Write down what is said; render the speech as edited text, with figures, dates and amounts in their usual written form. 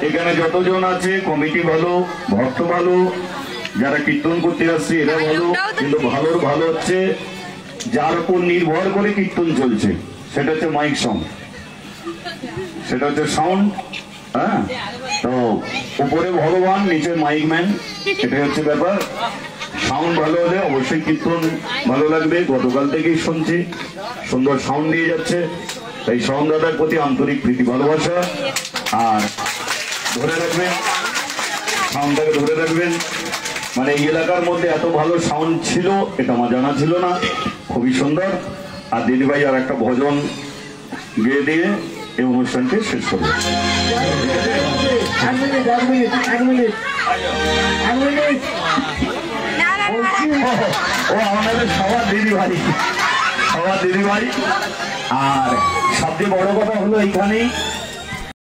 এখানে যতজন আছে কমিটি ভালো, ভক্ত ভালো, যারা কীর্তন করতে আসছে এরা ভালো, কিন্তু ভালোর ভালো হচ্ছে যার উপর নির্ভর করে কীর্তন চলছে, সেটা হচ্ছে মাইক সাউন্ড, সেটা হচ্ছে সাউন্ড। হ্যাঁ, তো উপরে ভগবান, নিচে মাইক ম্যান, এটাই হচ্ছে ব্যাপার। সাউন্ড ভালো হলে অবশ্যই কীর্তন ভালো লাগবে। গতকাল থেকেই শুনছি সুন্দর সাউন্ড দিয়ে যাচ্ছে, তাই সাউন্ড দাদার প্রতি আন্তরিক প্রীতি ভালোবাসা। আর ধরে রাখবেন, সাউন্ডটাকে ধরে রাখবেন। মানে এই এলাকার মধ্যে এত ভালো সাউন্ড ছিল এটা আমার জানা ছিল না, খুবই সুন্দর। আর দিদিভাই আর একটা ভজন গেয়ে দিয়ে এই অনুষ্ঠানকে শেষ করবে। ও আমাদের সবার দিদিভাই, সবার দিদিভাই। আর সবচেয়ে বড় কথা হলো এইখানেই